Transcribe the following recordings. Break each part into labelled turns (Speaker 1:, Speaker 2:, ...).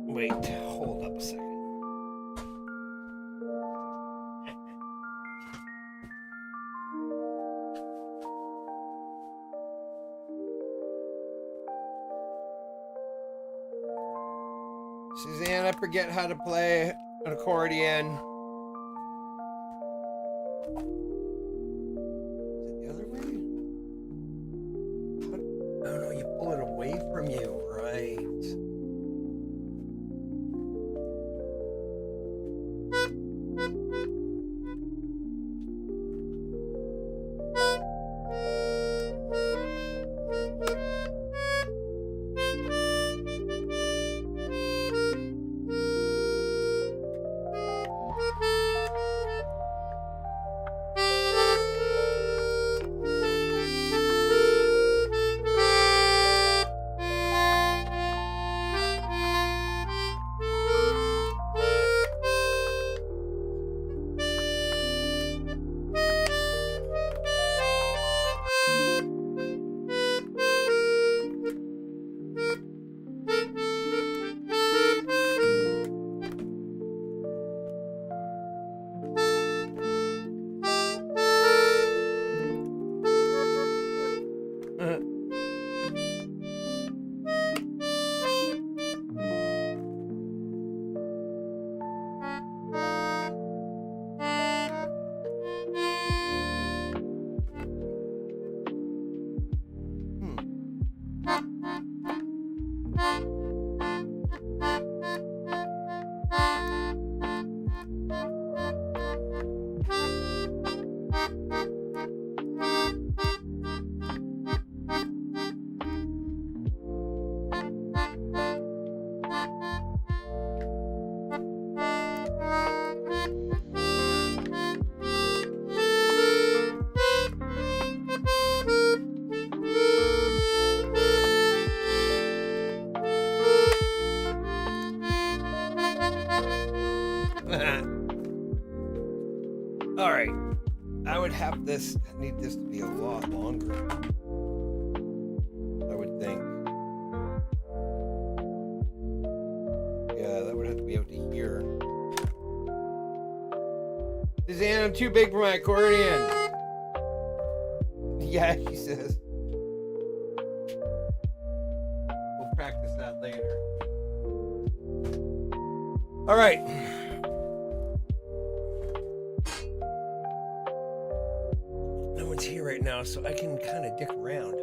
Speaker 1: Wait, hold up a second. Suzanne, I forget how to play an accordion. Is it the other way? Oh no, you pull it away from you, right? All right, I would have this, need this to be a lot longer, I would think. Yeah, that would have to be out to here. Suzanne, I'm too big for my accordion. Yeah, she says. We'll practice that later. All right. No one's here right now, so I can kind of dick around.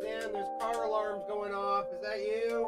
Speaker 1: Suzanne, there's car alarms going off. Is that you?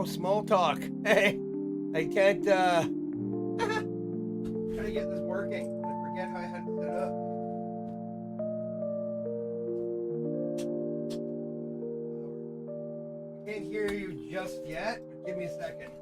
Speaker 1: Oh, small talk. Hey, I can't, try to get this working. I forget how I had to set it up. I can't hear you just yet, but give me a second.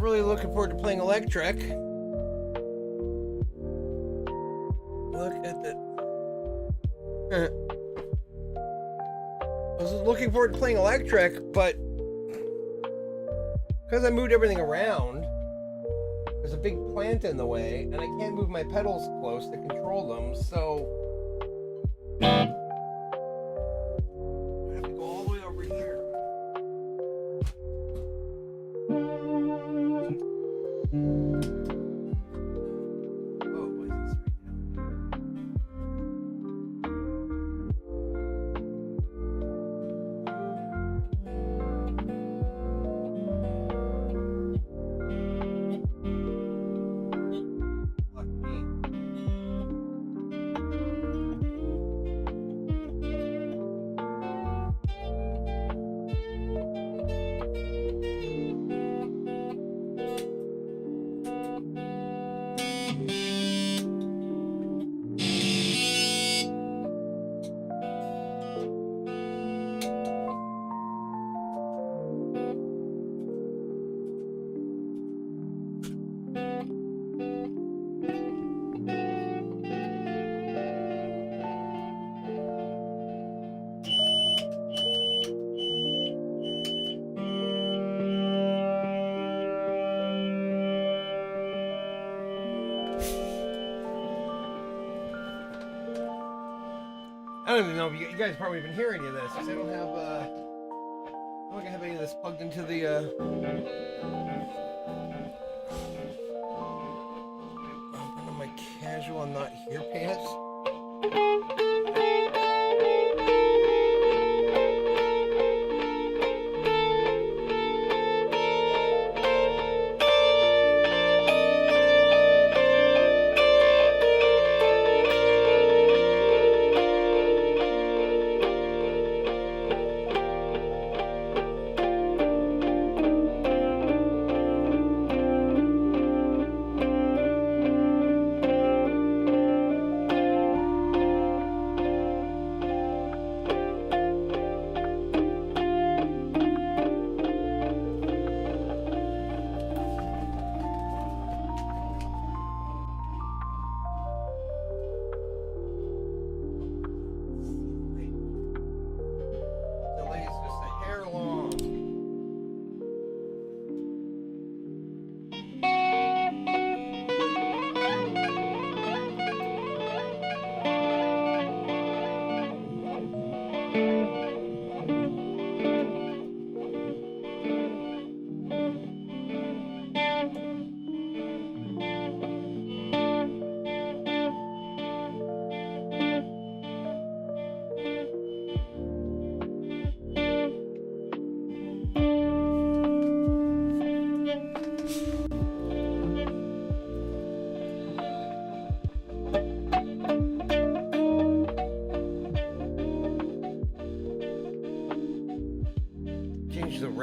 Speaker 1: Looking forward to playing electric. Look at that. I was looking forward to playing electric, but because I moved everything around, there's a big plant in the way, and I can't move my pedals close to control them, so I have to go all the way over here. I don't even know if you guys probably even hear any of this because I don't think I have any of this plugged into the one of my casual not here pants.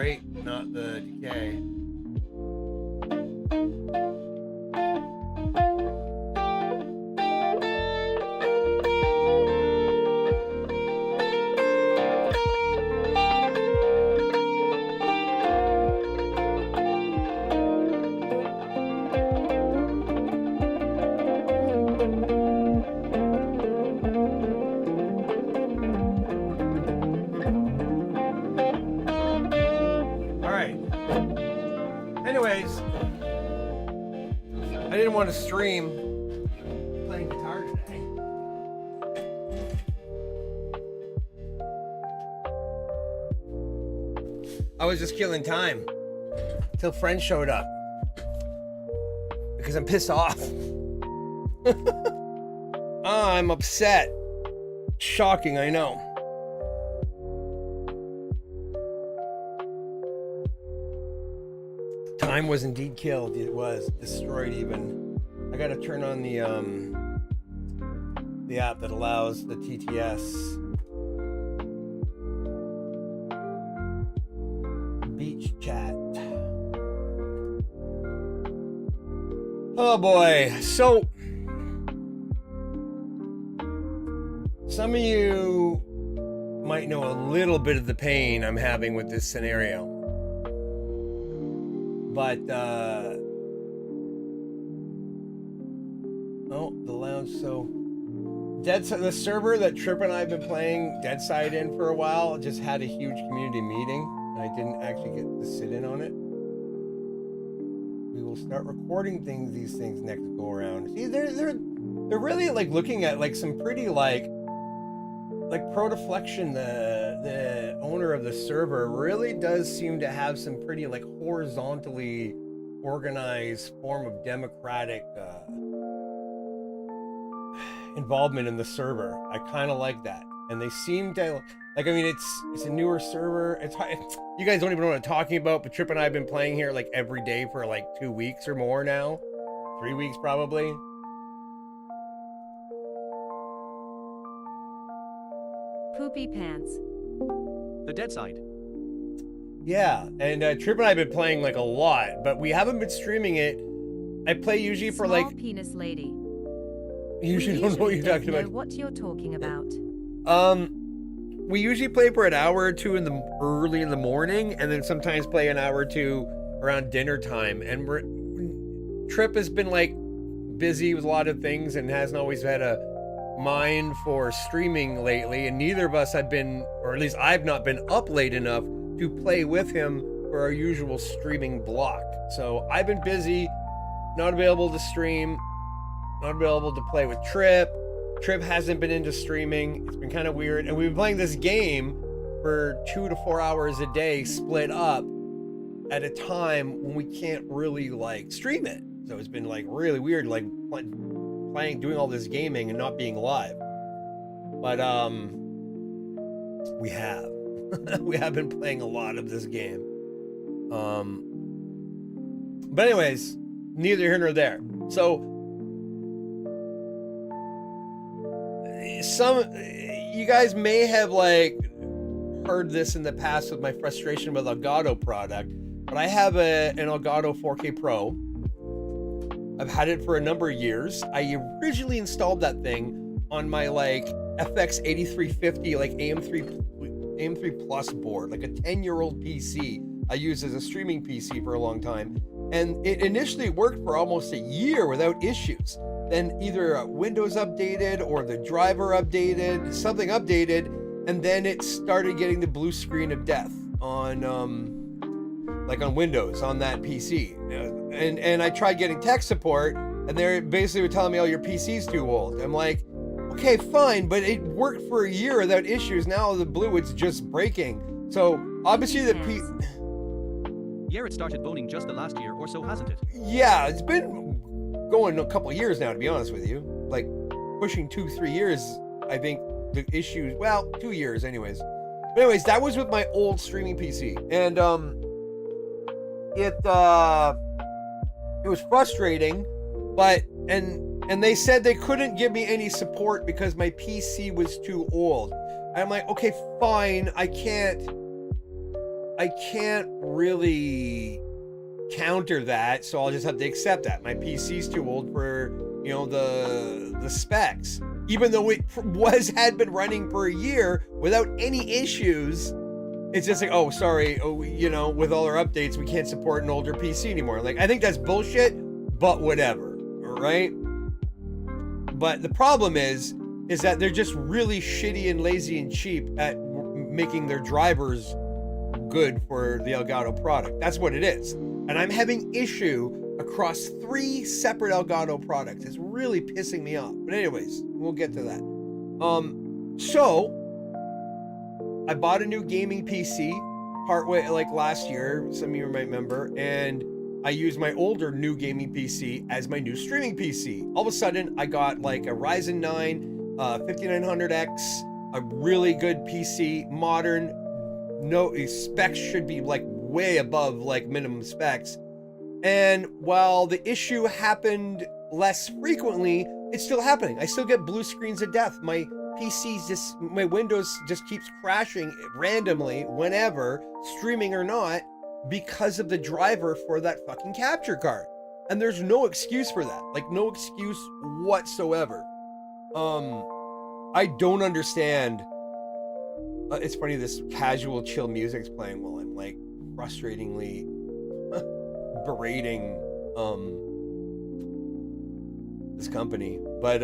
Speaker 1: rate, not the decay. I didn't want to stream playing guitar today. I was just killing time until friends showed up because I'm pissed off. I'm upset. Shocking, I know. Time was indeed killed. It was destroyed even. I gotta turn on the app that allows the TTS. Beach chat. Oh boy. So some of you might know a little bit of the pain I'm having with this scenario. But, oh, the lounge, so, the server that Trip and I have been playing Deadside in for a while just had a huge community meeting, and I didn't actually get to sit in on it. We will start recording these things next go around. See, they're really, like, looking at, like, some pretty, like Protoflexion, the owner of the server, really does seem to have some pretty like horizontally organized form of democratic involvement in the server. I kind of like that, and they seem to like. I mean, it's a newer server. It's you guys don't even know what I'm talking about. But Trip and I have been playing here like every day for like 2 weeks or more now, 3 weeks probably.
Speaker 2: Poopy pants.
Speaker 3: The dead side.
Speaker 1: Yeah, and Trip and I have been playing like a lot, but we haven't been streaming it. I play usually for
Speaker 2: Small
Speaker 1: like
Speaker 2: penis lady.
Speaker 1: You usually don't know what you're talking about.
Speaker 2: What you're talking about?
Speaker 1: We usually play for an hour or two early in the morning, and then sometimes play an hour or two around dinner time. And Trip has been like busy with a lot of things and hasn't always had a mind for streaming lately, and neither of us have been, or at least I've not been up late enough to play with him for our usual streaming block. So I've been busy, not available to stream, not available to play with Trip. Trip hasn't been into streaming. It's been kind of weird, and we've been playing this game for 2 to 4 hours a day, split up at a time when we can't really like stream it. So it's been like really weird, like doing all this gaming and not being live. But we have we have been playing a lot of this game. But anyways, neither here nor there. So you guys may have like heard this in the past with my frustration with Elgato product, but I have an Elgato 4K Pro. I've had it for a number of years. I originally installed that thing on my like FX 8350 like AM3 Plus board, like a 10-year-old PC I used as a streaming PC for a long time. And it initially worked for almost a year without issues. Then either Windows updated or the driver updated, something updated, and then it started getting the blue screen of death on like on Windows on that PC. And I tried getting tech support, and they basically were telling me, oh, your PC's too old. I'm like, okay, fine, but it worked for a year without issues. Now the blue, it's just breaking. So obviously the
Speaker 3: Yeah, it started boning just the last year or so, hasn't it?
Speaker 1: Yeah, it's been going a couple of years now, to be honest with you. Like pushing 2-3 years, I think the issues, well, 2 years anyways. But anyways, that was with my old streaming PC. And it was frustrating, but and they said they couldn't give me any support because my PC was too old. And I'm like, okay, fine, I can't I can't really counter that, so I'll just have to accept that. My PC's too old for, you know, the specs. Even though it had been running for a year without any issues, it's just like, oh, sorry, you know, with all our updates, we can't support an older PC anymore. Like, I think that's bullshit, but whatever, right? But the problem is that they're just really shitty and lazy and cheap at making their drivers good for the Elgato product. That's what it is. And I'm having issue across 3 separate Elgato products. It's really pissing me off. But anyways, we'll get to that. So I bought a new gaming PC partway like last year. Some of you might remember, and I used my older new gaming PC as my new streaming PC. All of a sudden, I got like a Ryzen 9 5900X, a really good PC, modern. No specs should be like way above like minimum specs. And while the issue happened less frequently, it's still happening. I still get blue screens of death. My my Windows just keeps crashing randomly whenever, streaming or not, because of the driver for that fucking capture card. And there's no excuse for that. Like, no excuse whatsoever. I don't understand. It's funny, this casual chill music's playing while I'm like frustratingly berating this company. But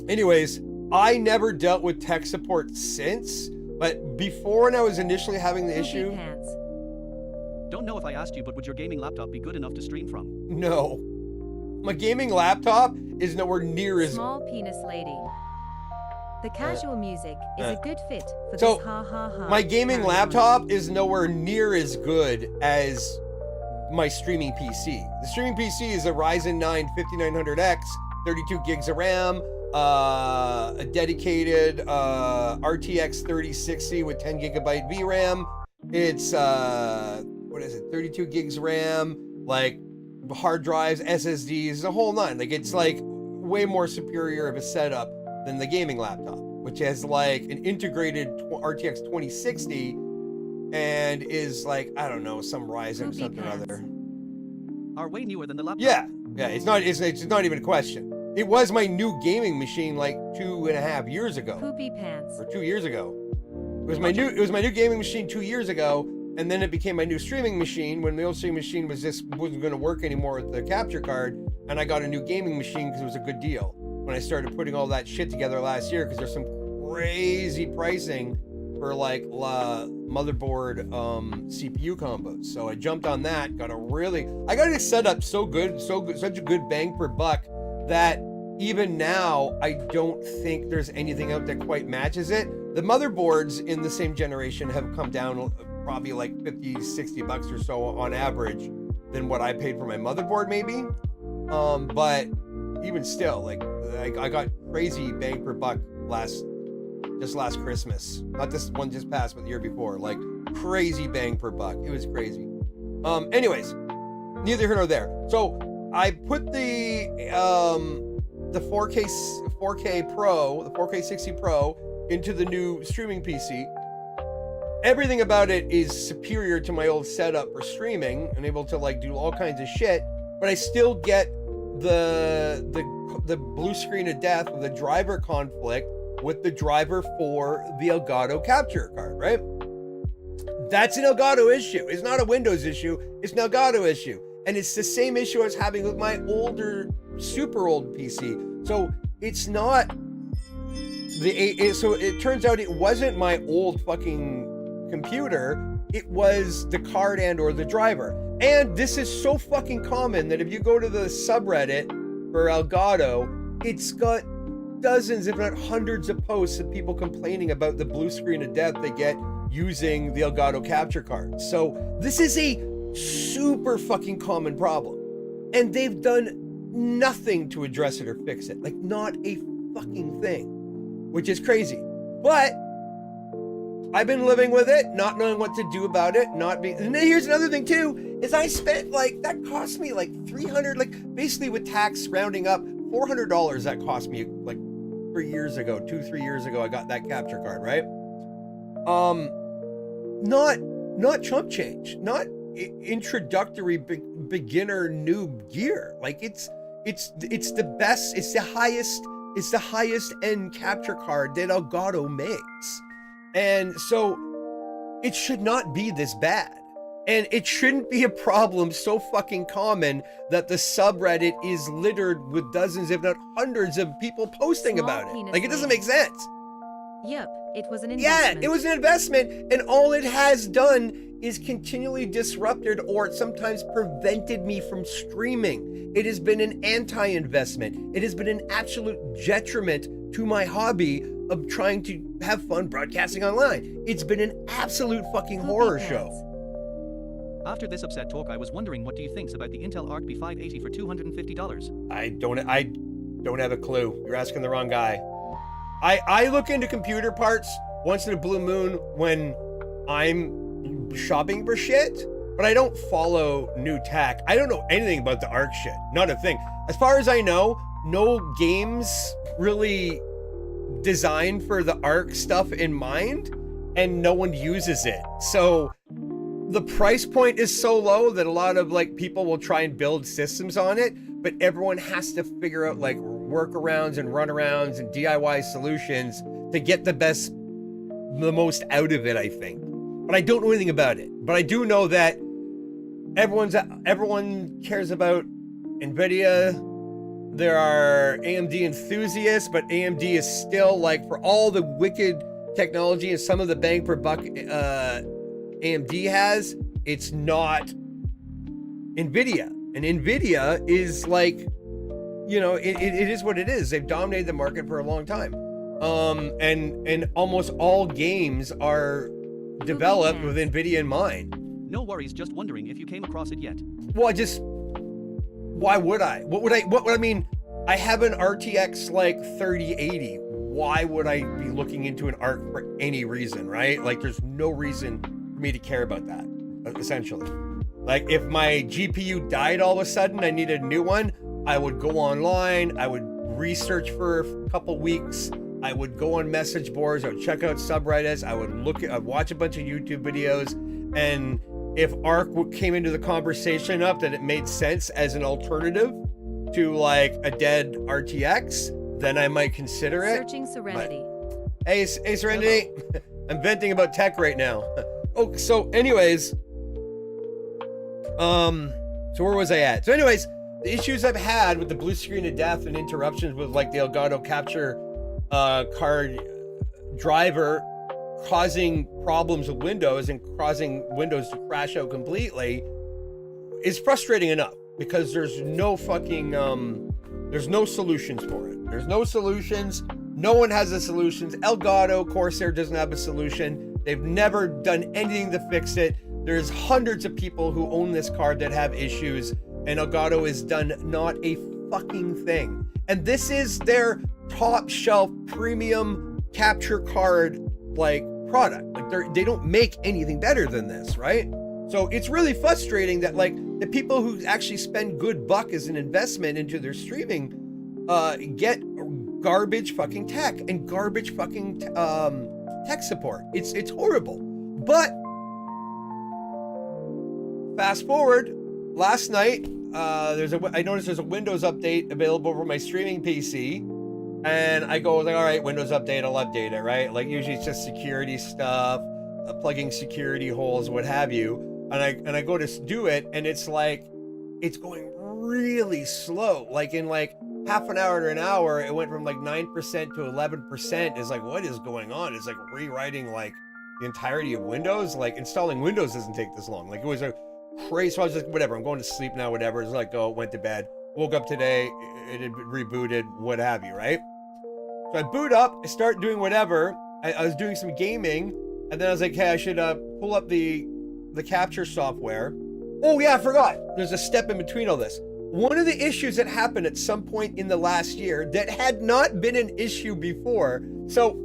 Speaker 1: anyways, I never dealt with tech support since, but before, when I was initially having the
Speaker 2: Poopy
Speaker 1: issue,
Speaker 2: pants.
Speaker 3: Don't know if I asked you, but would your gaming laptop be good enough to stream from?
Speaker 1: no, my gaming laptop is nowhere near as
Speaker 2: Small penis lady. The casual music is a good fit for
Speaker 1: So,
Speaker 2: this ha ha ha.
Speaker 1: my gaming
Speaker 2: carry on.
Speaker 1: laptop is nowhere near as good as my streaming PC. The streaming PC is a Ryzen 9 5900X, 32 gigs of RAM, a dedicated RTX 3060 with 10 gigabyte VRAM. It's what is it, 32 gigs RAM, like hard drives, SSDs, the whole nine. Like, it's like way more superior of a setup than the gaming laptop, which has like an integrated RTX 2060 and is like, I don't know, some Ryzen or
Speaker 2: Poopy
Speaker 1: something or
Speaker 2: pants.
Speaker 1: other.
Speaker 3: Are way newer than the laptop.
Speaker 1: Yeah, it's not even a question. It was my new gaming machine like 2.5 years ago,
Speaker 2: Poopy pants.
Speaker 1: or 2 years ago. It was my new gaming machine 2 years ago, and then it became my new streaming machine when the old streaming machine wasn't going to work anymore with the capture card, and I got a new gaming machine because it was a good deal. When I started putting all that shit together last year, because there's some crazy pricing for like motherboard CPU combos. So I jumped on that, I got it set up so good, such a good bang per buck that even now I don't think there's anything out that quite matches it. The motherboards in the same generation have come down probably like 50, 60 bucks or so on average than what I paid for my motherboard maybe. But even still, like I got crazy bang per buck last Christmas. Not this one just passed, but the year before. Like, crazy bang per buck. It was crazy. Anyways, neither here nor there. So I put the 4K Pro, the 4K60 Pro, into the new streaming PC. Everything about it is superior to my old setup for streaming and able to like do all kinds of shit, but I still get the blue screen of death with the driver conflict with the driver for the Elgato capture card, right? That's an Elgato issue. It's not a Windows issue. It's an Elgato issue. And it's the same issue I was having with my older, super old PC. So it's not so it turns out it wasn't my old fucking computer. It was the card and or the driver. And this is so fucking common that if you go to the subreddit for Elgato, it's got dozens, if not hundreds of posts of people complaining about the blue screen of death they get using the Elgato capture card. So this is a super fucking common problem. And they've done nothing to address it or fix it. Like, not a fucking thing, which is crazy. But I've been living with it, not knowing what to do about it, and here's another thing too, is I spent like, that cost me like $300, like basically with tax rounding up, $400 that cost me like 3 years ago, 2-3 years ago, I got that capture card, right? Not not chump change, not introductory beginner noob gear. Like it's the best, it's the highest end capture card that Elgato makes. And so it should not be this bad. And it shouldn't be a problem so fucking common that the subreddit is littered with dozens, if not hundreds of people posting about it. Like, it doesn't make sense.
Speaker 2: Yep, it was an investment.
Speaker 1: Yeah, it was an investment, and all it has done is continually disrupted or sometimes prevented me from streaming. It has been an anti-investment. It has been an absolute detriment to my hobby of trying to have fun broadcasting online. It's been an absolute fucking horror show.
Speaker 3: After this upset talk, I was wondering, what do you think about the Intel Arc B580 for $250?
Speaker 1: I don't have a clue. You're asking the wrong guy. I look into computer parts once in a blue moon when I'm shopping for shit, but I don't follow new tech. I don't know anything about the Arc shit. Not a thing. As far as I know, no games really designed for the Arc stuff in mind, and no one uses it. So the price point is so low that a lot of like people will try and build systems on it, but everyone has to figure out like workarounds and runarounds and DIY solutions to get the most out of it, I think. But I don't know anything about it. But I do know that everyone cares about NVIDIA. There are AMD enthusiasts, but AMD is still, like, for all the wicked technology and some of the bang per buck AMD has, it's not NVIDIA. And NVIDIA is like, you know, it is what it is. They've dominated the market for a long time. And almost all games are developed with NVIDIA in mind.
Speaker 3: No worries, just wondering if you came across it yet.
Speaker 1: Well, why would I? What would I mean? I have an RTX like 3080. Why would I be looking into an Arc for any reason, right? Like, there's no reason for me to care about that, essentially. Like, if my GPU died all of a sudden, I needed a new one, I would go online, I would research for a couple weeks, I would go on message boards, I would check out subreddits, I'd watch a bunch of YouTube videos, and if Arc came into the conversation enough that it made sense as an alternative to like a dead RTX, then I might consider it.
Speaker 2: Searching Serenity.
Speaker 1: But, hey, Serenity, I'm venting about tech right now. Oh, so anyways, so where was I at? So anyways, the issues I've had with the blue screen of death and interruptions with like the Elgato capture card driver causing problems with Windows and causing Windows to crash out completely is frustrating enough, because there's no fucking there's no solutions for it. There's no solutions. No one has the solutions. Elgato, Corsair doesn't have a solution. They've never done anything to fix it. There's hundreds of people who own this card that have issues, and Elgato has done not a fucking thing. And this is their top shelf premium capture card like product. Like, they don't make anything better than this, right? So it's really frustrating that like the people who actually spend good buck as an investment into their streaming get garbage fucking tech and garbage fucking tech support. It's horrible. But fast forward, last night I noticed there's a Windows update available for my streaming PC, and I go like, all right, Windows update, I'll update it, right? Like, usually it's just security stuff, plugging security holes, what have you. And I go to do it, and it's like, it's going really slow. Like, in like half an hour to an hour, it went from like 9% to 11%. It's like, what is going on? It's like rewriting like the entirety of Windows. Like, installing Windows doesn't take this long. Like, it was a crazy. So I was just, whatever, I'm going to sleep now, whatever. It's like, oh, went to bed, woke up today, it had rebooted, what have you, right? So I boot up, I start doing whatever. I was doing some gaming, and then I was like, hey, I should pull up the capture software. Oh yeah, I forgot. There's a step in between all this. One of the issues that happened at some point in the last year that had not been an issue before. So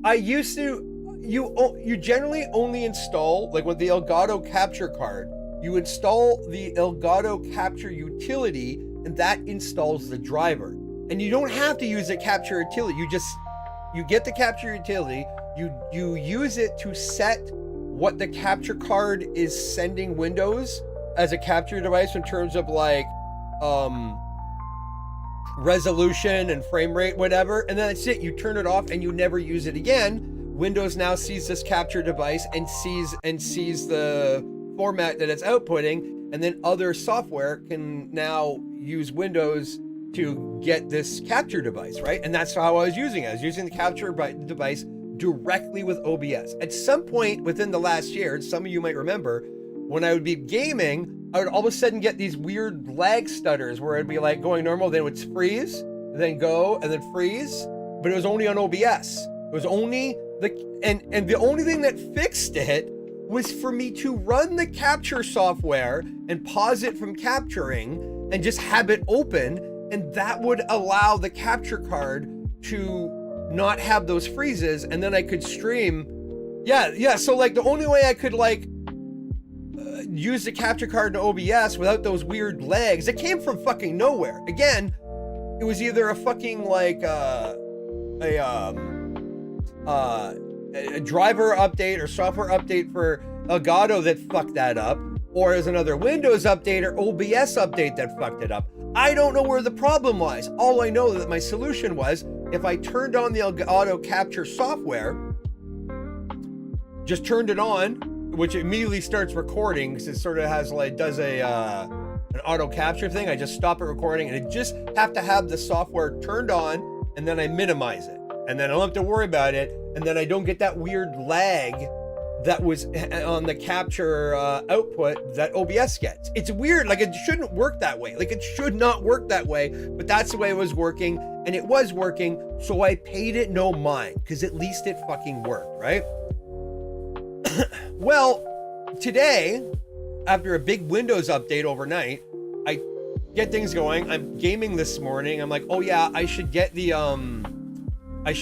Speaker 1: I used to, you generally only install, like with the Elgato capture card, you install the Elgato capture utility, and that installs the driver. And you don't have to use the capture utility. You get the capture utility, you use it to set what the capture card is sending Windows as a capture device in terms of like resolution and frame rate, whatever, and then that's it. You turn it off and you never use it again. Windows now sees this capture device and sees the format that it's outputting, and then other software can now use Windows to get this capture device, right? And that's how I was using it. I was using the capture device directly with OBS. At some point within the last year, some of you might remember, when I would be gaming, I would all of a sudden get these weird lag stutters where it'd be like going normal, then it would freeze, then go, and then freeze. But it was only on OBS. It was only and the only thing that fixed it was for me to run the capture software and pause it from capturing and just have it open, and that would allow the capture card to not have those freezes, and then I could stream. Yeah. So like the only way I could like use the capture card in OBS without those weird lags that came from fucking nowhere. Again, it was either a fucking like a driver update or software update for Elgato that fucked that up, or as another Windows update or OBS update that fucked it up. I don't know where the problem was. All I know that my solution was, if I turned on the Elgato capture software, just turned it on, which immediately starts recording because it sort of has like does an auto capture thing. I just stop it recording, and it just have to have the software turned on, and then I minimize it, and then I don't have to worry about it, and then I don't get that weird lag that was on the capture output that OBS gets. It's weird. Like, it shouldn't work that way. Like, it should not work that way, but that's the way it was working, and it was working, so I paid it no mind because at least it fucking worked, right? Well, today, after a big Windows update overnight, I get things going. I'm gaming this morning. I'm like, oh yeah, I should get the I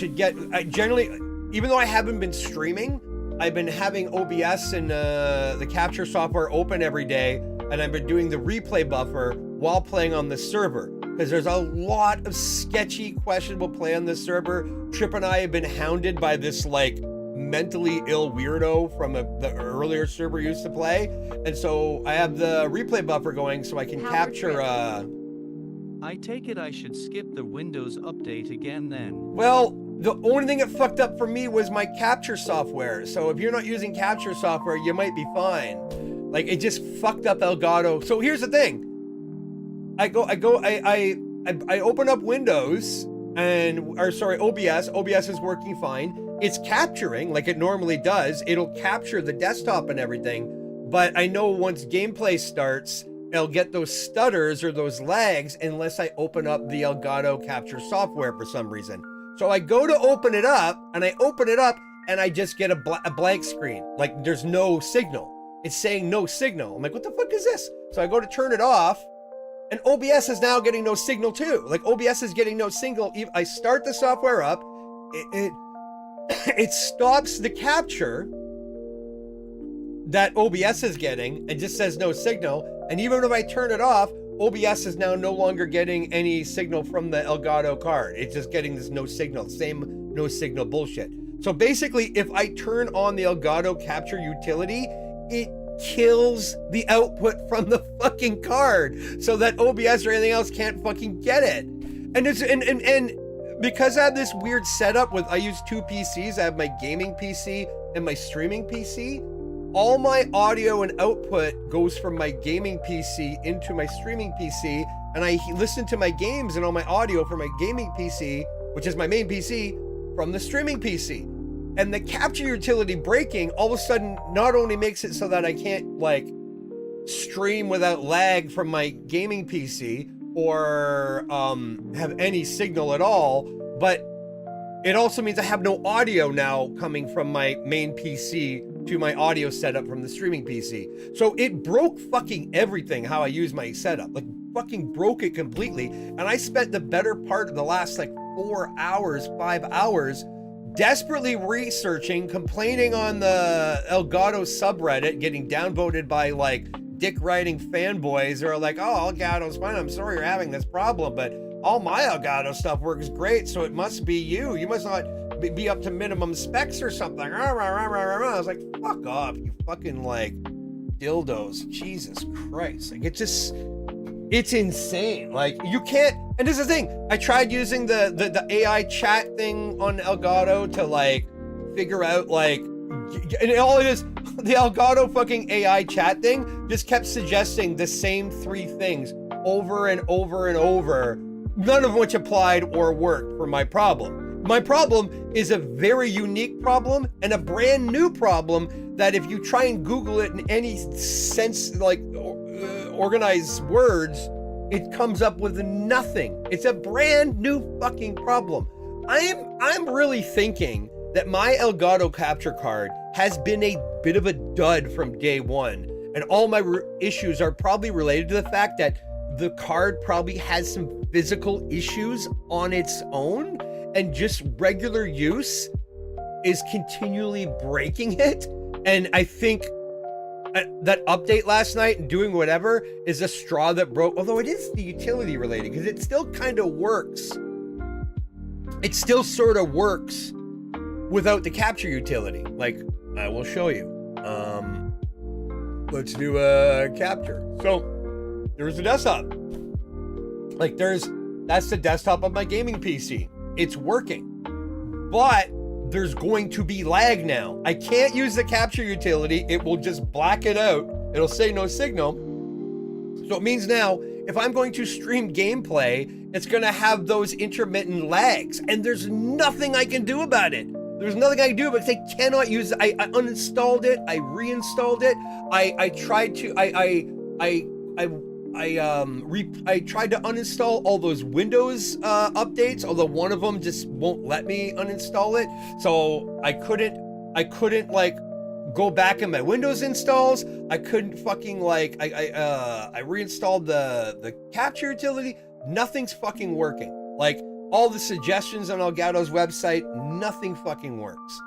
Speaker 1: generally, even though I haven't been streaming, I've been having OBS and the capture software open every day, and I've been doing the replay buffer while playing on the server, because there's a lot of sketchy, questionable play on this server. Trip and I have been hounded by this like mentally ill weirdo from the earlier server used to play, and so I have the replay buffer going so I can capture
Speaker 3: I take it I should skip the Windows update again then.
Speaker 1: Well, the only thing that fucked up for me was my capture software. So if you're not using capture software, you might be fine. Like, it just fucked up Elgato. So here's the thing. I open up Windows OBS. OBS is working fine. It's capturing like it normally does. It'll capture the desktop and everything. But I know once gameplay starts, it'll get those stutters or those lags unless I open up the Elgato capture software for some reason. So I go to open it up, and I just get a blank screen. Like, there's no signal. It's saying no signal. I'm like, what the fuck is this? So I go to turn it off, and OBS is now getting no signal too. Like, OBS is getting no signal. I start the software up, it stops the capture that OBS is getting and just says no signal. And even if I turn it off, OBS is now no longer getting any signal from the Elgato card. It's just getting this no signal, same no signal bullshit. So basically, if I turn on the Elgato capture utility, it kills the output from the fucking card so that OBS or anything else can't fucking get it. And it's and because I have this weird setup with, I use two PCs. I have my gaming PC and my streaming PC. All my audio and output goes from my gaming PC into my streaming PC, and I listen to my games and all my audio from my gaming PC, which is my main PC, from the streaming PC. And the capture utility breaking all of a sudden not only makes it so that I can't like stream without lag from my gaming PC or have any signal at all, but it also means I have no audio now coming from my main PC to my audio setup from the streaming PC. So it broke fucking everything how I use my setup. Like, fucking broke it completely. And I spent the better part of the last like 4 hours, 5 hours desperately researching, complaining on the Elgato subreddit, getting downvoted by like dick riding fanboys who are like, oh, Elgato's fine, I'm sorry you're having this problem, but all my Elgato stuff works great, so it must be you. You must not be up to minimum specs or something. I was like, fuck off, you fucking like dildos. Jesus Christ. Like it's insane. Like you can't, and this is the thing. I tried using the AI chat thing on Elgato to like figure out like, and all it is, the Elgato fucking AI chat thing just kept suggesting the same 3 things over and over and over, none of which applied or worked for my problem. My problem is a very unique problem and a brand new problem that if you try and Google it in any sense, like organized words, it comes up with nothing. It's a brand new fucking problem. I'm really thinking that my Elgato capture card has been a bit of a dud from day one. And all my issues are probably related to the fact that the card probably has some physical issues on its own, and just regular use is continually breaking it. And I think that update last night and doing whatever is a straw that broke, although it is the utility related, because it still kind of works. It still sort of works without the capture utility. Like, I will show you. Let's do a capture. So there's the desktop. Like that's the desktop of my gaming PC. It's working, but there's going to be lag now. I can't use the capture utility. It will just black it out. It'll say no signal. So it means now, if I'm going to stream gameplay, it's gonna have those intermittent lags, and there's nothing I can do about it. There's nothing I can do, but they cannot use it. I uninstalled it. I reinstalled it. I tried to uninstall all those Windows updates, although one of them just won't let me uninstall it. So I couldn't like go back in my Windows installs. I couldn't fucking like I reinstalled the capture utility. Nothing's fucking working. Like all the suggestions on Elgato's website, nothing fucking works.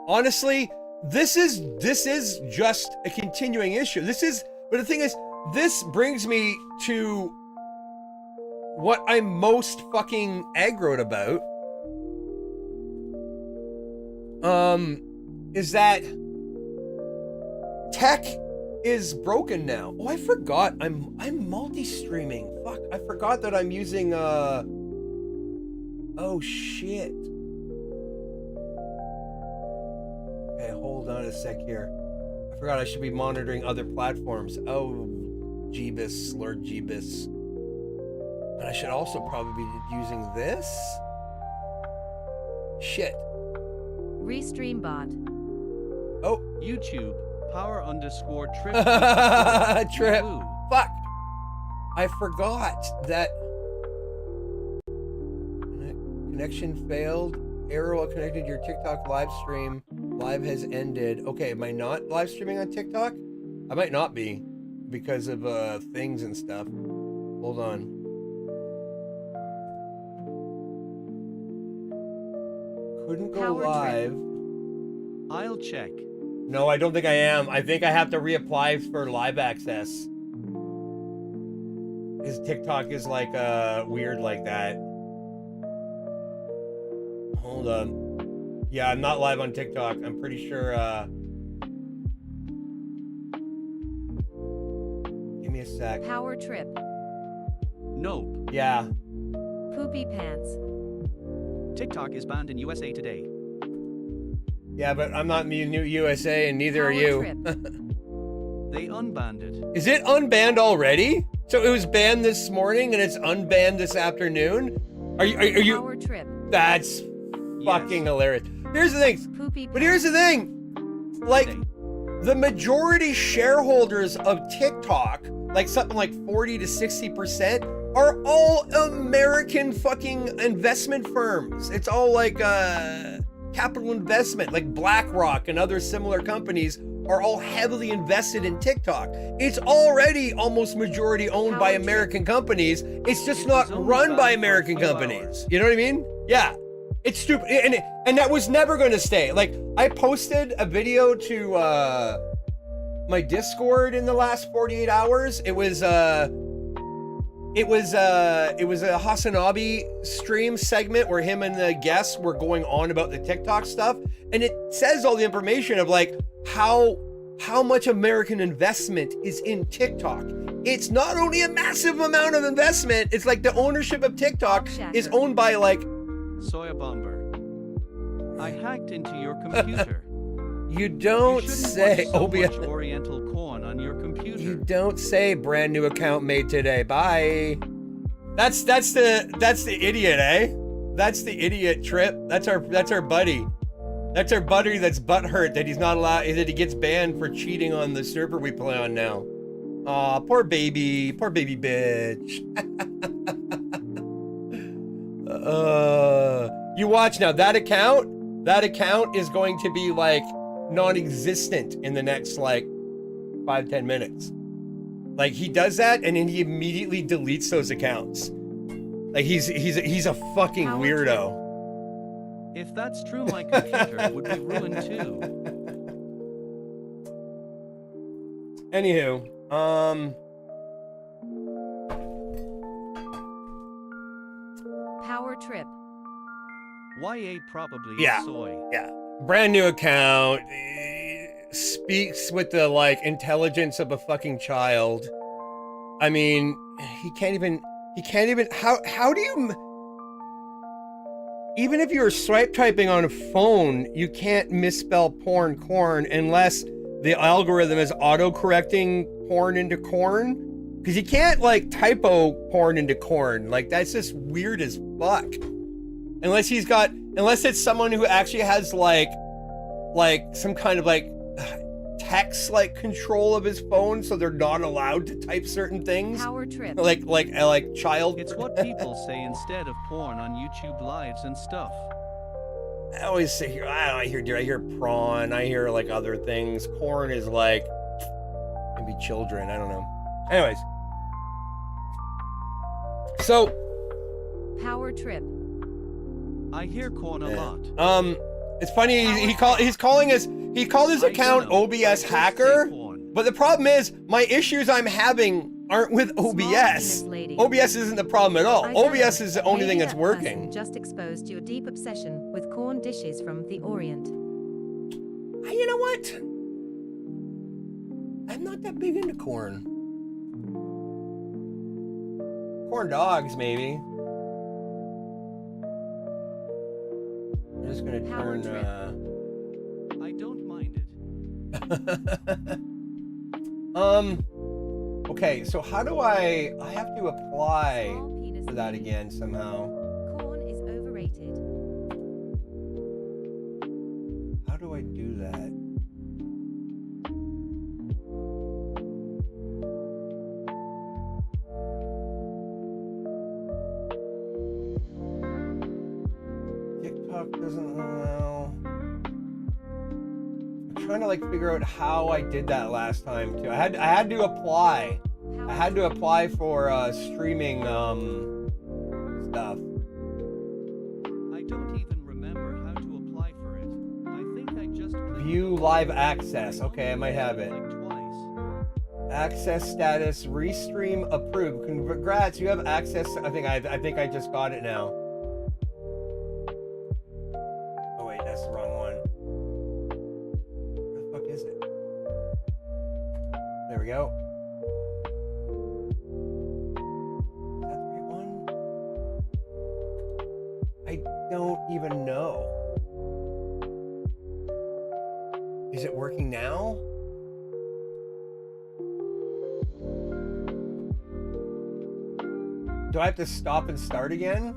Speaker 1: Honestly, this is just a continuing issue. But the thing is, this brings me to what I'm most fucking aggroed about. Is that tech is broken now. Oh, I forgot. I'm multi-streaming. Fuck, I forgot that I'm using oh shit. Okay, hold on a sec here. I forgot I should be monitoring other platforms. Oh, Jeebus, Lord Jeebus. And I should also probably be using this. Shit.
Speaker 2: Restream bot.
Speaker 1: Oh.
Speaker 3: YouTube, power_trip.
Speaker 1: Trip. Fuck. I forgot that. Connection failed. Error while connected to your TikTok live stream. Live has ended. Okay, am I not live streaming on TikTok? I might not be because of things and stuff. Hold on. Couldn't go live.
Speaker 3: I'll check.
Speaker 1: No, I don't think I am. I think I have to reapply for live access. His TikTok is like weird like that. Hold on. Yeah, I'm not live on TikTok. I'm pretty sure give me a sec.
Speaker 2: Power trip.
Speaker 3: Nope.
Speaker 1: Yeah.
Speaker 2: Poopy pants.
Speaker 3: TikTok is banned in USA today.
Speaker 1: Yeah, but I'm not in USA and neither
Speaker 2: Power
Speaker 1: are you.
Speaker 3: They unbanned it.
Speaker 1: Is it unbanned already? So it was banned this morning and it's unbanned this afternoon? Are you
Speaker 2: Power trip.
Speaker 1: That's fucking hilarious. Here's the thing.
Speaker 2: Poopy
Speaker 1: But here's the thing. Like the majority shareholders of TikTok, like something like 40 to 60%, are all American fucking investment firms. It's all like capital investment, like BlackRock and other similar companies are all heavily invested in TikTok. It's already almost majority owned by American companies. It's just not run by American companies. You know what I mean? Yeah. It's stupid. And that was never going to stay. Like, I posted a video to my Discord in the last 48 hours. It was it was a Hasanabi stream segment where him and the guests were going on about the TikTok stuff, and it says all the information of like how much American investment is in TikTok. It's not only a massive amount of investment, it's like the ownership of TikTok is owned by like
Speaker 3: Soya Bomber. I hacked into your computer.
Speaker 1: You don't say
Speaker 3: OBS Oriental corn on your computer.
Speaker 1: You don't say brand new account made today. Bye. That's the idiot, eh? That's the idiot Trip. That's our buddy. That's our buddy that's butthurt that he's not allowed, that he gets banned for cheating on the server we play on now. Aw, poor baby bitch. You watch now, that account is going to be like non-existent in the next like 5-10 minutes. Like he does that and then he immediately deletes those accounts. Like he's a fucking weirdo.
Speaker 3: If that's true, my computer would be ruined too.
Speaker 1: Anywho,
Speaker 2: Power Trip.
Speaker 3: YA probably soy.
Speaker 1: Yeah. Brand new account, speaks with the like intelligence of a fucking child. I mean, he can't even, how do you, even if you're swipe typing on a phone, you can't misspell corn unless the algorithm is auto-correcting porn into corn. Because you can't like typo porn into corn. Like that's just weird as fuck. Unless it's someone who actually has like some kind of like text like control of his phone, so they're not allowed to type certain things.
Speaker 2: Power Trip.
Speaker 1: Like child.
Speaker 3: It's what people say instead of porn on YouTube lives and stuff.
Speaker 1: I always say I hear prawn, I hear like other things. Corn is like maybe children, I don't know. Anyways. So
Speaker 2: Power Trip.
Speaker 3: I hear corn a lot.
Speaker 1: It's funny, he called his account OBS hacker, but the problem is my issues I'm having aren't with OBS. OBS isn't the problem at all. OBS is the only thing that's working.
Speaker 2: Just exposed your deep obsession with corn dishes from the Orient.
Speaker 1: You know what? I'm not that big into corn. Corn dogs, maybe. I'm just gonna turn.
Speaker 3: I don't mind it.
Speaker 1: Okay, so how do I have to apply for that again somehow.
Speaker 2: Corn is overrated.
Speaker 1: How do I do that? TikTok doesn't allow. I'm trying to like figure out how I did that last time too. I had to apply. I had to apply for streaming stuff.
Speaker 3: I don't even remember how to apply for it. I think I just
Speaker 1: view live access. Okay, I might have it.
Speaker 3: Like twice.
Speaker 1: Access status Restream approved. Congrats, you have access. I think I just got it now. Oh wait, that's the wrong one. Where the fuck is it? There we go. Is that the right one? I don't even know. Is it working now? Do I have to stop and start again?